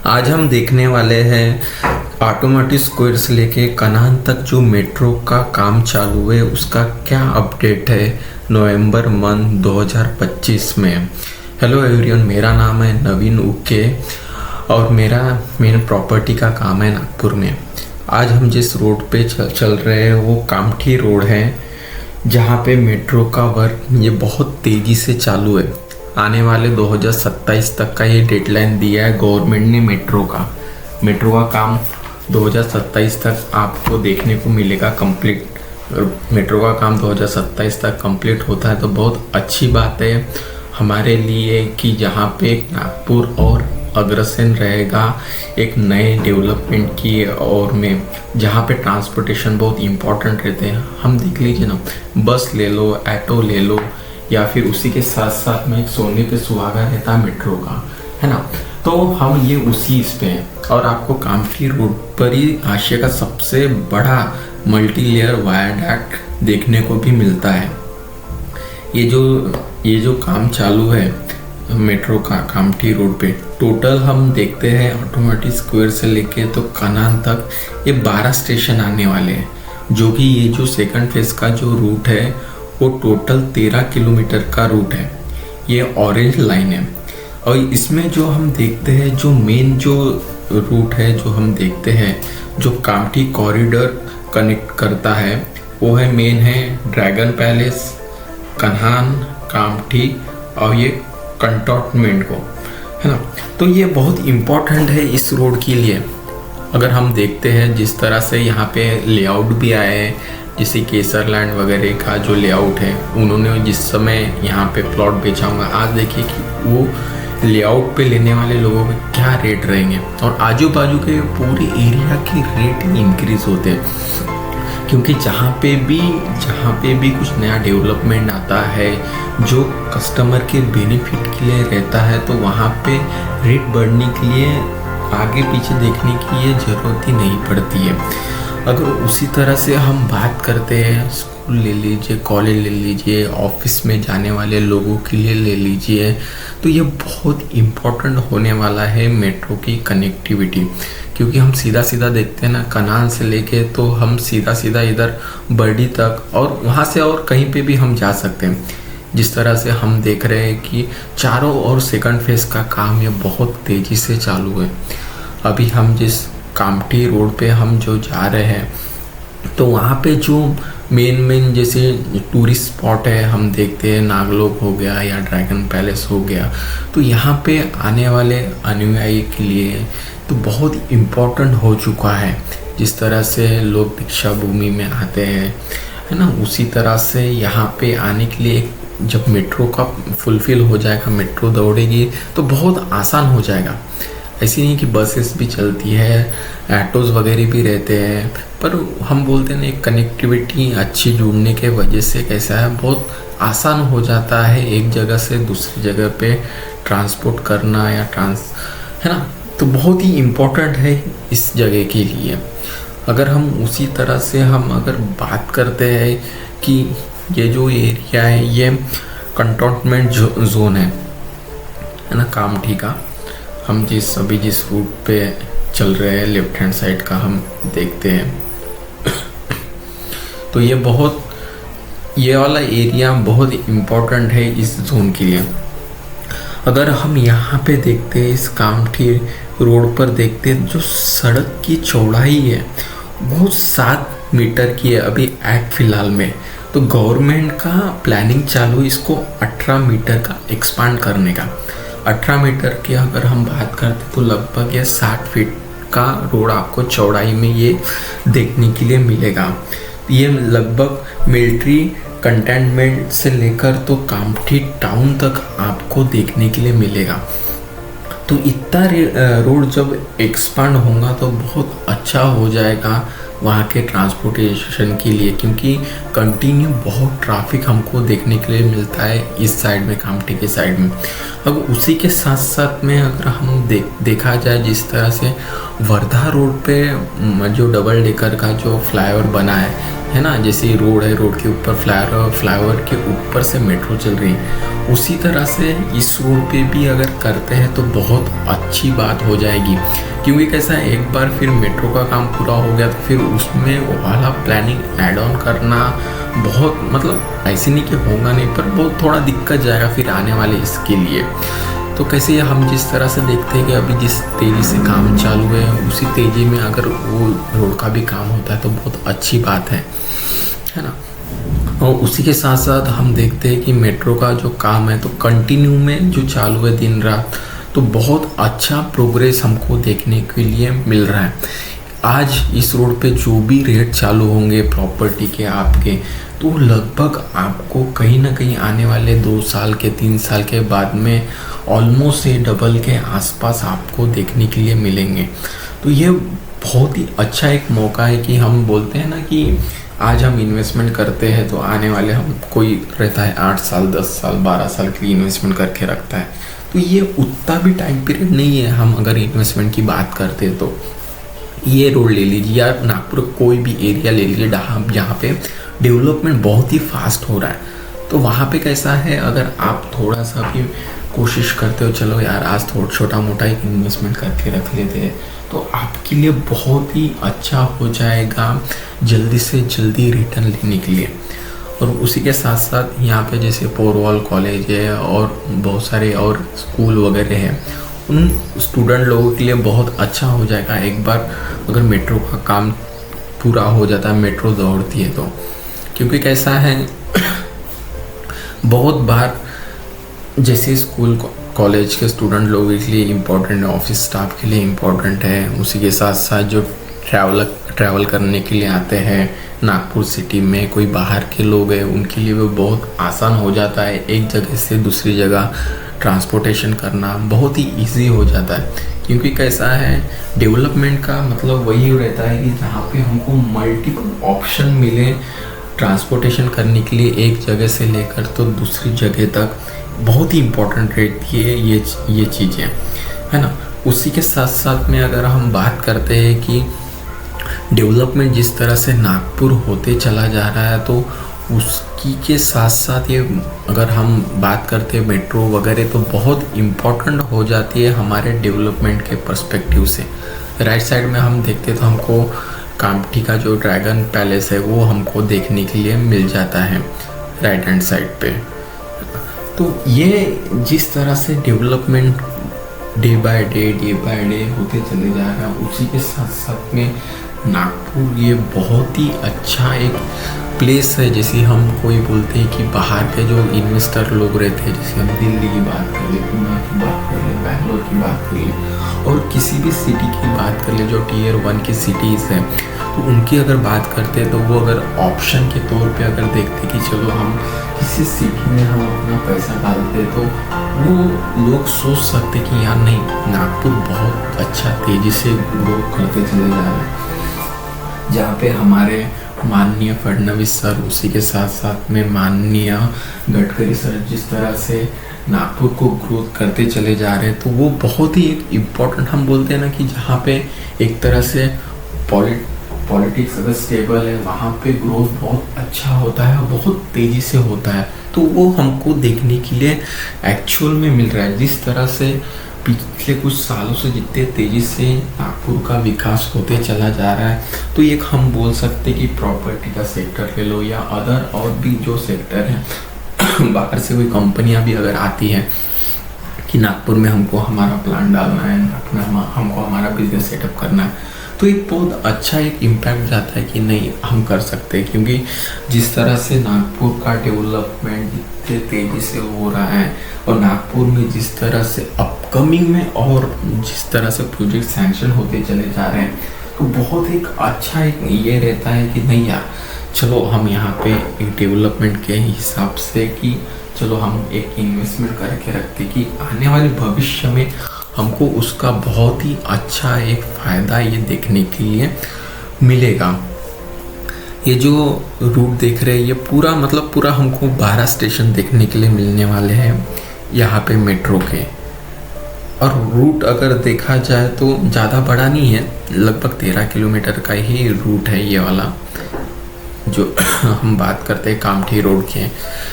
आज हम देखने वाले हैं ऑटोमेटिक स्क्वायर से लेके कनान तक जो मेट्रो का काम चालू है उसका क्या अपडेट है नवंबर मंथ 2025 में। हेलो एवरीवन, मेरा नाम है नवीन उके और मेरा मेन प्रॉपर्टी का काम है नागपुर में। आज हम जिस रोड पे चल रहे हैं वो कामठी रोड है, जहाँ पे मेट्रो का वर्क ये बहुत तेज़ी से चालू है। आने वाले 2027 तक का ये डेडलाइन दिया है गवर्नमेंट ने मेट्रो का काम 2027 तक आपको देखने को मिलेगा कंप्लीट। मेट्रो का काम 2027 तक कंप्लीट होता है तो बहुत अच्छी बात है हमारे लिए कि जहाँ पे नागपुर और अग्रसर रहेगा एक नए डेवलपमेंट की और में, जहाँ पे ट्रांसपोर्टेशन बहुत इम्पोर्टेंट रहते हैं। हम देख लीजिए ना, बस ले लो, ऑटो ले लो, या फिर उसी के साथ साथ में एक सोने पे सुहागा रहता है मेट्रो का, है ना। तो हम ये उसी इस पे हैं और आपको कामठी रोड पर ही एशिया का सबसे बड़ा मल्टी लेयर वायरडक्ट देखने को भी मिलता है। ये जो काम चालू है मेट्रो का कामठी रोड पे, टोटल हम देखते हैं ऑटोमेटिक स्क्वायर से लेके तो कनान तक ये 12 स्टेशन आने वाले हैं। जो कि ये जो सेकंड फेज का जो रूट है वो टोटल 13 किलोमीटर का रूट है। ये ऑरेंज लाइन है और इसमें जो हम देखते हैं जो मेन जो रूट है जो हम देखते हैं जो कामठी कॉरिडोर कनेक्ट करता है वो है मेन है ड्रैगन पैलेस, कन्हान, कामठी और ये कंटोनमेंट को, है ना। तो ये बहुत इम्पोर्टेंट है इस रोड के लिए। अगर हम देखते हैं जिस तरह से यहाँ पे लेआउट भी आए हैं, जैसे केसरलैंड वगैरह का जो लेआउट है उन्होंने जिस समय यहाँ पे प्लॉट बेचा होगा, आज देखिए कि वो लेआउट पे लेने वाले लोगों के क्या रेट रहेंगे और आजू बाजू के पूरे एरिया के रेट इंक्रीज होते हैं। क्योंकि जहाँ पे भी कुछ नया डेवलपमेंट आता है जो कस्टमर के बेनिफिट के लिए रहता है तो वहाँ पे रेट बढ़ने के लिए आगे पीछे देखने की ये ज़रूरत ही नहीं पड़ती है। अगर उसी तरह से हम बात करते हैं, स्कूल ले लीजिए, कॉलेज ले लीजिए, ऑफिस में जाने वाले लोगों के लिए ले लीजिए, तो ये बहुत इम्पोर्टेंट होने वाला है मेट्रो की कनेक्टिविटी। क्योंकि हम सीधा देखते हैं ना, कनान से लेके तो हम सीधा इधर बर्डी तक और वहाँ से और कहीं पे भी हम जा सकते हैं। जिस तरह से हम देख रहे हैं कि चारों और सेकंड फेज का काम ये बहुत तेज़ी से चालू है। अभी हम जिस कामठी रोड पे हम जो जा रहे हैं तो वहाँ पे जो मेन जैसे टूरिस्ट स्पॉट है हम देखते हैं, नागलोक हो गया या ड्रैगन पैलेस हो गया, तो यहाँ पे आने वाले अनुयायी के लिए तो बहुत इम्पोर्टेंट हो चुका है। जिस तरह से लोग दीक्षा भूमि में आते हैं, है ना, उसी तरह से यहाँ पे आने के लिए जब मेट्रो का फुलफिल हो जाएगा, मेट्रो दौड़ेगी तो बहुत आसान हो जाएगा। ऐसी नहीं कि बसेस भी चलती है, ऑटोज़ वगैरह भी रहते हैं, पर हम बोलते हैं ना, एक कनेक्टिविटी अच्छी जुड़ने के वजह से कैसा है बहुत आसान हो जाता है एक जगह से दूसरी जगह पे ट्रांसपोर्ट करना या है ना। तो बहुत ही इम्पोर्टेंट है इस जगह के लिए। अगर हम उसी तरह से हम अगर बात करते हैं कि ये जो एरिया है ये कंटोनमेंट जोन है ना कामठी का। हम जिस रूट पे चल रहे हैं लेफ्ट हैंड साइड का हम देखते हैं तो ये वाला एरिया बहुत इम्पोर्टेंट है इस जोन के लिए। अगर हम यहाँ पे देखते हैं इस कामठी रोड पर देखते हैं जो सड़क की चौड़ाई है वो 7 मीटर की है अभी एक्ट फिलहाल में। तो गवर्नमेंट का प्लानिंग चालू इसको 18 मीटर का एक्सपांड करने का। 18 मीटर की अगर हम बात करते तो लगभग ये 60 फीट का रोड आपको चौड़ाई में ये देखने के लिए मिलेगा। ये लगभग मिलिट्री कंटेनमेंट से लेकर तो कामठी टाउन तक आपको देखने के लिए मिलेगा। तो इतना रोड जब एक्सपांड होगा तो बहुत अच्छा हो जाएगा वहाँ के ट्रांसपोर्टेशन के लिए, क्योंकि कंटिन्यू बहुत ट्रैफिक हमको देखने के लिए मिलता है इस साइड में, कामठी के साइड में। अब उसी के साथ साथ में अगर हम देखा जाए जिस तरह से वर्धा रोड पे जो डबल डेकर का जो फ्लाईओवर बना है, है ना, जैसे रोड है, रोड के ऊपर फ्लाईओवर के ऊपर से मेट्रो चल रही है, उसी तरह से इस रोड पे भी अगर करते हैं तो बहुत अच्छी बात हो जाएगी। क्योंकि कैसा है, एक बार फिर मेट्रो का काम पूरा हो गया तो फिर उसमें वो वाला प्लानिंग ऐड ऑन करना बहुत, मतलब ऐसे नहीं कि होगा नहीं, पर बहुत थोड़ा दिक्कत जाएगा फिर आने वाले इसके लिए। तो कैसे हम जिस तरह से देखते हैं कि अभी जिस तेज़ी से काम चालू है, उसी तेज़ी में अगर वो रोड का भी काम होता है तो बहुत अच्छी बात है ना। और उसी के साथ साथ हम देखते हैं कि मेट्रो का जो काम है तो कंटिन्यू में जो चालू है दिन रात, तो बहुत अच्छा प्रोग्रेस हमको देखने के लिए मिल रहा है। आज इस रोड पे जो भी रेट चालू होंगे प्रॉपर्टी के आपके, तो लगभग आपको कहीं ना कहीं आने वाले 2 साल के 3 साल के बाद में ऑलमोस्ट से डबल के आसपास आपको देखने के लिए मिलेंगे। तो ये बहुत ही अच्छा एक मौका है कि हम बोलते हैं ना कि आज हम इन्वेस्टमेंट करते हैं तो आने वाले हम कोई रहता है 8 साल 10 साल 12 साल के लिए इन्वेस्टमेंट करके रखता है, तो ये उतना भी टाइम पीरियड नहीं है। हम अगर इन्वेस्टमेंट की बात करते हैं तो ये रोड ले लीजिए या नागपुर कोई भी एरिया ले लीजिए जहाँ पे डेवलपमेंट बहुत ही फास्ट हो रहा है, तो वहाँ पे कैसा है, अगर आप थोड़ा सा भी कोशिश करते हो, चलो यार आज थोड़ा छोटा मोटा एक इन्वेस्टमेंट करके रख लेते हैं, तो आपके लिए बहुत ही अच्छा हो जाएगा जल्दी से जल्दी रिटर्न लेने के लिए। और उसी के साथ साथ यहाँ पे जैसे पोरवाल कॉलेज है और बहुत सारे और स्कूल वगैरह हैं, उन स्टूडेंट लोगों के लिए बहुत अच्छा हो जाएगा एक बार अगर मेट्रो का काम पूरा हो जाता है, मेट्रो दौड़ती है तो। क्योंकि कैसा है, बहुत बार जैसे स्कूल कॉलेज के स्टूडेंट लोगों के लिए इम्पोर्टेंट है, ऑफिस स्टाफ के लिए इम्पोर्टेंट है, उसी के साथ साथ जो ट्रैवल करने के लिए आते हैं नागपुर सिटी में, कोई बाहर के लोग हैं, उनके लिए वो बहुत आसान हो जाता है, एक जगह से दूसरी जगह ट्रांसपोर्टेशन करना बहुत ही इजी हो जाता है। क्योंकि कैसा है, डेवलपमेंट का मतलब वही रहता है कि जहाँ पे हमको मल्टीपल ऑप्शन मिले ट्रांसपोर्टेशन करने के लिए, एक जगह से लेकर तो दूसरी जगह तक, बहुत ही इम्पोर्टेंट रहती है ये चीज़ें, है ना। उसी के साथ साथ में अगर हम बात करते हैं कि डेवलपमेंट जिस तरह से नागपुर होते चला जा रहा है, तो उसकी के साथ साथ ये अगर हम बात करते हैं मेट्रो वगैरह, तो बहुत इम्पोर्टेंट हो जाती है हमारे डेवलपमेंट के पर्सपेक्टिव से। राइट साइड में हम देखते तो हमको कामठी का जो ड्रैगन पैलेस है वो हमको देखने के लिए मिल जाता है राइट हैंड साइड पे। तो ये जिस तरह से डेवलपमेंट डे बाय डे होते चले जा रहा है, उसी के साथ साथ में नागपुर ये बहुत ही अच्छा एक प्लेस है। जैसे हम कोई बोलते हैं कि बाहर के जो इन्वेस्टर लोग रहते हैं, जैसे हम दिल्ली की बात कर ले, पुणे की बात कर ले, बैंगलोर की बात कर ले, और किसी भी सिटी की बात कर ले जो टियर 1 की सिटीज़ हैं, तो उनकी अगर बात करते हैं तो वो अगर ऑप्शन के तौर पे अगर देखते कि चलो हम किसी सिटी में हम अपना पैसा डालते, तो वो लोग सोच सकते कि यार नहीं, नागपुर बहुत अच्छा तेज़ी से ग्रो करते चले जा रहे हैं, जहाँ पे हमारे माननीय फडणवीस सर, उसी के साथ साथ में माननीय गडकरी सर जिस तरह से नागपुर को ग्रोथ करते चले जा रहे हैं, तो वो बहुत ही एक इम्पोर्टेंट, हम बोलते हैं ना कि जहाँ पे एक तरह से पॉलिटिक्स अगर स्टेबल है, वहाँ पे ग्रोथ बहुत अच्छा होता है और बहुत तेज़ी से होता है। तो वो हमको देखने के लिए एक्चुअल में मिल रहा है। जिस तरह से पिछले कुछ सालों से जितने तेज़ी से नागपुर का विकास होते चला जा रहा है, तो एक हम बोल सकते कि प्रॉपर्टी का सेक्टर ले लो या अदर और भी जो सेक्टर हैं, बाहर से कोई कंपनियां भी अगर आती हैं कि नागपुर में हमको हमारा प्लान डालना है, हमको हमारा बिजनेस सेटअप करना है, तो एक बहुत अच्छा एक इम्पैक्ट जाता है कि नहीं हम कर सकते हैं। क्योंकि जिस तरह से नागपुर का डेवलपमेंट इतने तेज़ी से हो रहा है और नागपुर में जिस तरह से अपकमिंग में और जिस तरह से प्रोजेक्ट सैंक्शन होते चले जा रहे हैं, तो बहुत एक अच्छा एक ये रहता है कि नहीं यार, चलो हम यहाँ पे एक डेवलपमेंट के हिसाब से कि चलो हम एक इन्वेस्टमेंट करके रखते कि आने वाले भविष्य में हमको उसका बहुत ही अच्छा एक फ़ायदा ये देखने के लिए मिलेगा। ये जो रूट देख रहे हैं, ये पूरा मतलब पूरा हमको 12 स्टेशन देखने के लिए मिलने वाले हैं यहाँ पे मेट्रो के। और रूट अगर देखा जाए तो ज़्यादा बड़ा नहीं है, लगभग 13 किलोमीटर का ही रूट है ये वाला। जो हम बात करते हैं कामठी रोड के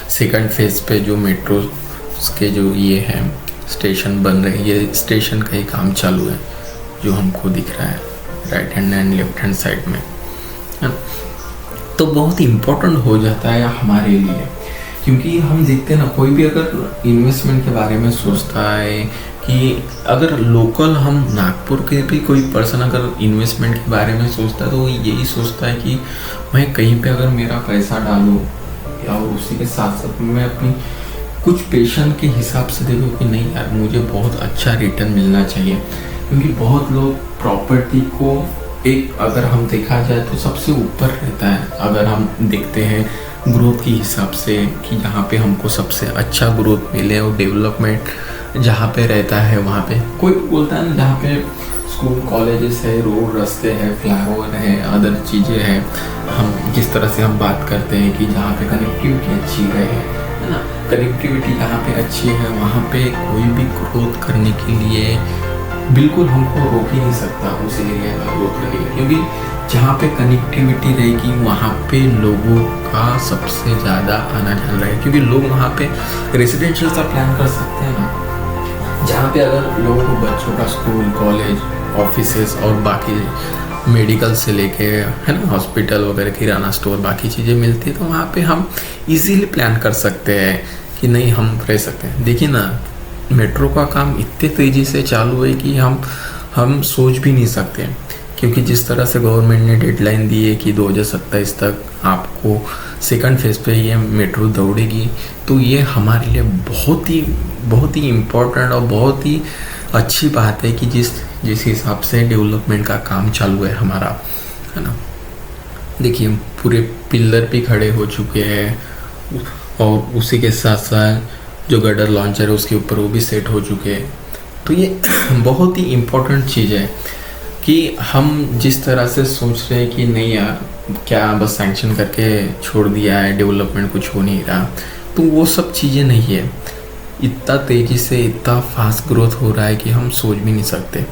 सेकंड फेज पे जो मेट्रो के जो ये है स्टेशन बन रहे हैं, ये स्टेशन का ही काम चालू है जो हमको दिख रहा है right hand and left hand side में। तो बहुत इम्पोर्टेंट हो जाता है हमारे लिए, क्योंकि हम देखते हैं ना, कोई भी अगर इन्वेस्टमेंट के बारे में सोचता है कि अगर लोकल हम नागपुर के भी कोई पर्सन अगर इन्वेस्टमेंट के बारे में सोचता है तो वो यही सोचता है कि मैं कहीं पे अगर मेरा पैसा डालूँ या उसी के साथ साथ मैं अपनी कुछ पेशेंट के हिसाब से देखो कि नहीं यार मुझे बहुत अच्छा रिटर्न मिलना चाहिए। क्योंकि बहुत लोग प्रॉपर्टी को एक अगर हम देखा जाए तो सबसे ऊपर रहता है, अगर हम देखते हैं ग्रोथ के हिसाब से कि जहाँ पे हमको सबसे अच्छा ग्रोथ मिले और डेवलपमेंट जहाँ पे रहता है वहाँ पे कोई बोलता है ना, जहाँ पे स्कूल कॉलेजेस है, रोड रास्ते है, फ्लाईओवर है, अदर चीज़ें हैं, हम जिस तरह से हम बात करते हैं कि जहाँ पे कनेक्टिविटी अच्छी रहे, है ना, कनेक्टिविटी जहाँ पे अच्छी है वहाँ पे कोई भी ग्रोथ करने के लिए बिल्कुल हमको रोक ही नहीं सकता उस एरिया का ग्रोथ करने के लिए। क्योंकि जहाँ पे कनेक्टिविटी रहेगी वहाँ पे लोगों का सबसे ज़्यादा आना जाना रहेगा, क्योंकि लोग वहाँ पे रेजिडेंशियल सा प्लान कर सकते हैं ना, जहाँ पे अगर लोगों को बच्चों का स्कूल कॉलेज ऑफिसेस और बाकी मेडिकल से लेके है ना हॉस्पिटल वगैरह किराना स्टोर बाकी चीज़ें मिलती है, तो वहाँ पे हम इजीली प्लान कर सकते हैं कि नहीं हम रह सकते हैं। देखिए ना, मेट्रो का काम इतने तेज़ी से चालू है कि हम सोच भी नहीं सकते, क्योंकि जिस तरह से गवर्नमेंट ने डेडलाइन दी है कि 2027 तक आपको सेकंड फेज पे ये मेट्रो दौड़ेगी, तो ये हमारे लिए बहुत ही इम्पोर्टेंट और बहुत ही अच्छी बात है कि जिस हिसाब से डेवलपमेंट का काम चालू है हमारा, है ना। देखिए पूरे पिलर भी खड़े हो चुके हैं और उसी के साथ साथ जो गटर लॉन्चर है उसके ऊपर वो भी सेट हो चुके हैं। तो ये बहुत ही इम्पोर्टेंट चीज़ है कि हम जिस तरह से सोच रहे हैं कि नहीं यार क्या बस सैंक्शन करके छोड़ दिया है, डेवलपमेंट कुछ हो नहीं रहा, तो वो सब चीज़ें नहीं है। इतना तेज़ी से इतना फास्ट ग्रोथ हो रहा है कि हम सोच भी नहीं सकते।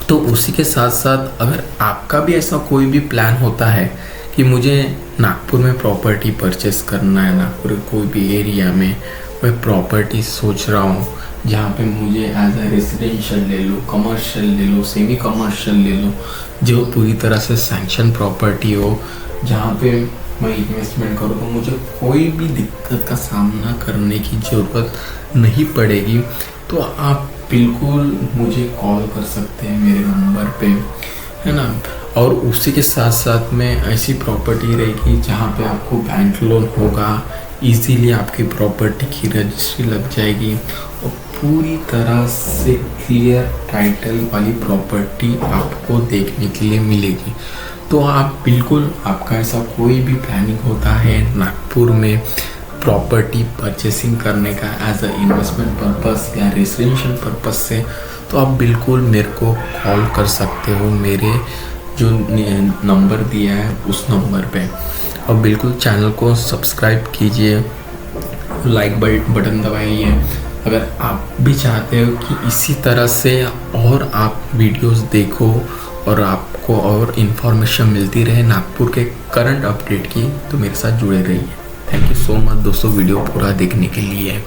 तो उसी के साथ साथ अगर आपका भी ऐसा कोई भी प्लान होता है कि मुझे नागपुर में प्रॉपर्टी परचेस करना है, नागपुर के कोई भी एरिया में मैं प्रॉपर्टी सोच रहा हूँ जहाँ पे मुझे एज ए रेजिडेंशियल ले लो, कमर्शियल ले लो, सेमी कमर्शियल ले लो, जो पूरी तरह से सैंक्शन प्रॉपर्टी हो, जहाँ पे मैं इन्वेस्टमेंट करूँ तो मुझे कोई भी दिक्कत का सामना करने की ज़रूरत नहीं पड़ेगी, तो आप बिल्कुल मुझे कॉल कर सकते हैं मेरे नंबर पे, है ना। और उसी के साथ साथ में ऐसी प्रॉपर्टी रहेगी जहाँ पे आपको बैंक लोन होगा, इजीली आपकी प्रॉपर्टी की रजिस्ट्री लग जाएगी और पूरी तरह से क्लियर टाइटल वाली प्रॉपर्टी आपको देखने के लिए मिलेगी। तो आप बिल्कुल, आपका ऐसा कोई भी प्लानिंग होता है नागपुर में प्रॉपर्टी परचेसिंग करने का एज अ इन्वेस्टमेंट पर्पस या रेजिडेंशियल पर्पस से, तो आप बिल्कुल मेरे को कॉल कर सकते हो मेरे जो नंबर दिया है उस नंबर पे। और बिल्कुल चैनल को सब्सक्राइब कीजिए, लाइक बटन दबाइए अगर आप भी चाहते हो कि इसी तरह से और आप वीडियोस देखो और आपको और इन्फॉर्मेशन मिलती रहे नागपुर के करंट अपडेट की, तो मेरे साथ जुड़े रहिए। थैंक यू सो मच दोस्तों वीडियो पूरा देखने के लिए।